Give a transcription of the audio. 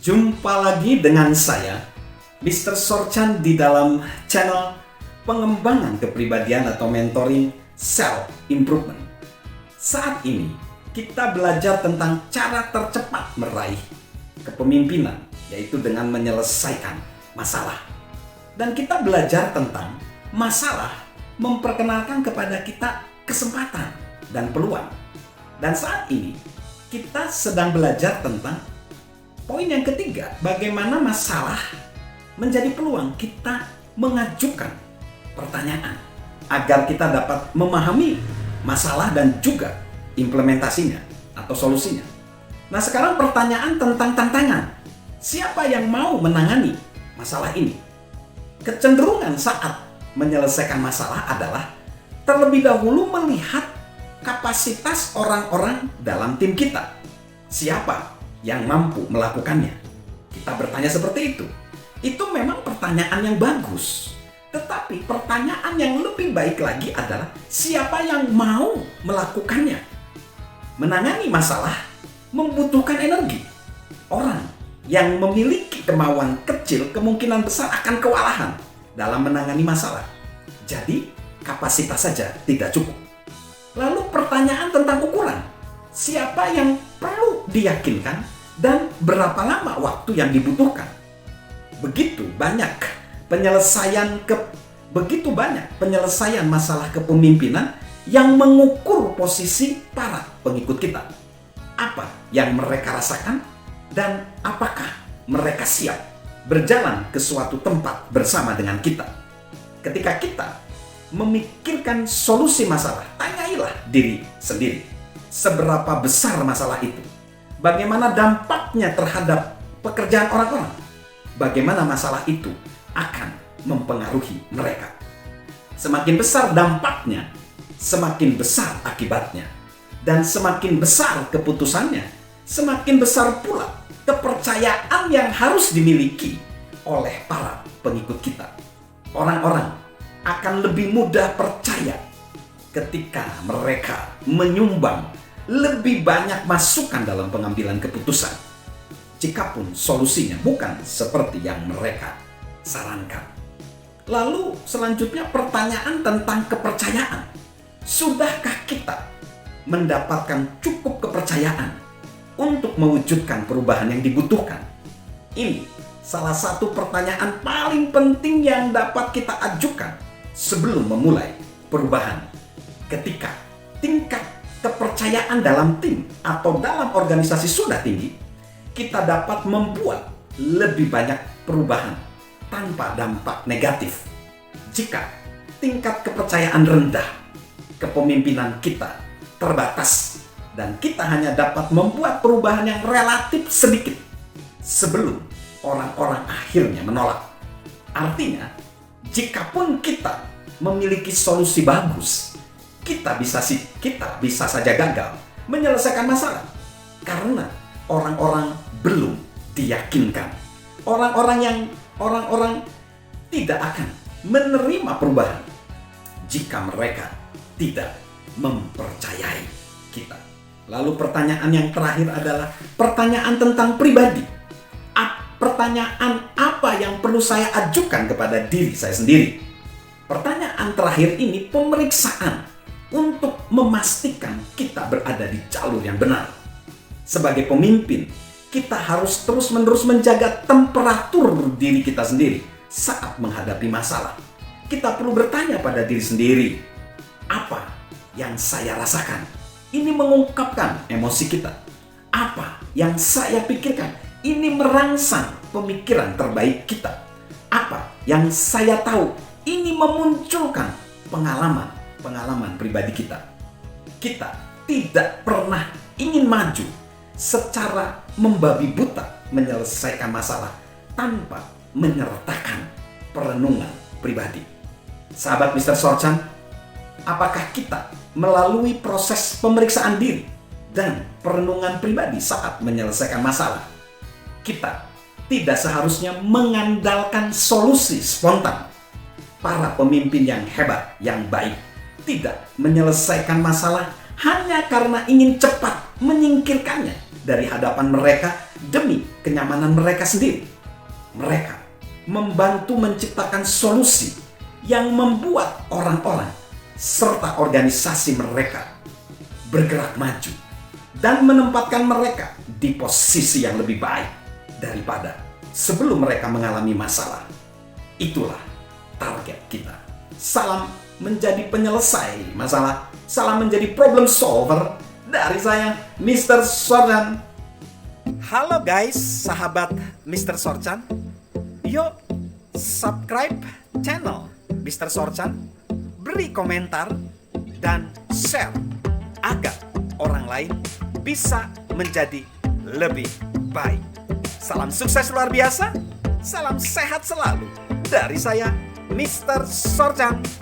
Jumpa lagi dengan saya, Mr. Sorchan, di dalam channel pengembangan kepribadian atau mentoring self improvement. Saat ini kita belajar tentang cara tercepat meraih kepemimpinan, yaitu dengan menyelesaikan masalah. Dan kita belajar tentang masalah memperkenalkan kepada kita kesempatan dan peluang. Dan saat ini kita sedang belajar tentang poin yang ketiga, bagaimana masalah menjadi peluang. Kita mengajukan pertanyaan agar kita dapat memahami masalah dan juga implementasinya atau solusinya. Nah, sekarang pertanyaan tentang tantangan. Siapa yang mau menangani masalah ini? Kecenderungan saat menyelesaikan masalah adalah terlebih dahulu melihat kapasitas orang-orang dalam tim kita. Siapa yang mampu melakukannya? Kita bertanya seperti itu. Itu memang pertanyaan yang bagus. Tetapi pertanyaan yang lebih baik lagi adalah siapa yang mau melakukannya? Menangani masalah membutuhkan energi. Orang yang memiliki kemauan kecil kemungkinan besar akan kewalahan dalam menangani masalah. Jadi kapasitas saja tidak cukup. Lalu pertanyaan tentang ukuran. Siapa yang perlu diyakinkan dan berapa lama waktu yang dibutuhkan? Begitu banyak penyelesaian masalah kepemimpinan yang mengukur posisi para pengikut kita. Apa yang mereka rasakan dan apakah mereka siap berjalan ke suatu tempat bersama dengan kita? Ketika kita memikirkan solusi masalah, tanyailah diri sendiri, seberapa besar masalah itu? Bagaimana dampaknya terhadap pekerjaan orang-orang? Bagaimana masalah itu akan mempengaruhi mereka? Semakin besar dampaknya, semakin besar akibatnya. Dan semakin besar keputusannya, semakin besar pula kepercayaan yang harus dimiliki oleh para pengikut kita. Orang-orang akan lebih mudah percaya ketika mereka menyumbang lebih banyak masukan dalam pengambilan keputusan, jikapun solusinya bukan seperti yang mereka sarankan. Lalu selanjutnya pertanyaan tentang kepercayaan. Sudahkah kita mendapatkan cukup kepercayaan untuk mewujudkan perubahan yang dibutuhkan? Ini salah satu pertanyaan paling penting yang dapat kita ajukan sebelum memulai perubahan. Ketika tingkat kepercayaan dalam tim atau dalam organisasi sudah tinggi, kita dapat membuat lebih banyak perubahan tanpa dampak negatif. Jika tingkat kepercayaan rendah, kepemimpinan kita terbatas dan kita hanya dapat membuat perubahan yang relatif sedikit sebelum orang-orang akhirnya menolak. Artinya, jikapun kita memiliki solusi bagus, kita bisa saja gagal menyelesaikan masalah karena orang-orang belum diyakinkan. Orang-orang tidak akan menerima perubahan jika mereka tidak mempercayai kita. Lalu pertanyaan yang terakhir adalah pertanyaan tentang pribadi. Pertanyaan apa yang perlu saya ajukan kepada diri saya sendiri? Pertanyaan terakhir ini pemeriksaan untuk memastikan kita berada di jalur yang benar. Sebagai pemimpin, kita harus terus-menerus menjaga temperatur diri kita sendiri saat menghadapi masalah. Kita perlu bertanya pada diri sendiri, apa yang saya rasakan? Ini mengungkapkan emosi kita. Apa yang saya pikirkan? Ini merangsang pemikiran terbaik kita. Apa yang saya tahu? Ini memunculkan pengalaman pribadi kita. Kita tidak pernah ingin maju secara membabi buta menyelesaikan masalah tanpa menyertakan perenungan pribadi. Sahabat Mr. Sorchan, apakah kita melalui proses pemeriksaan diri dan perenungan pribadi saat menyelesaikan masalah? Kita tidak seharusnya mengandalkan solusi spontan. Para pemimpin yang hebat, yang baik, tidak menyelesaikan masalah hanya karena ingin cepat menyingkirkannya dari hadapan mereka demi kenyamanan mereka sendiri. Mereka membantu menciptakan solusi yang membuat orang-orang serta organisasi mereka bergerak maju dan menempatkan mereka di posisi yang lebih baik daripada sebelum mereka mengalami masalah. Itulah target kita. Salam menjadi penyelesai masalah. Salam menjadi problem solver dari saya, Mr. Sorchan. Halo guys, sahabat Mr. Sorchan. Yuk, subscribe channel Mr. Sorchan, beri komentar, dan share agar orang lain bisa menjadi lebih baik. Salam sukses luar biasa, salam sehat selalu dari saya, Mr. Sorchan.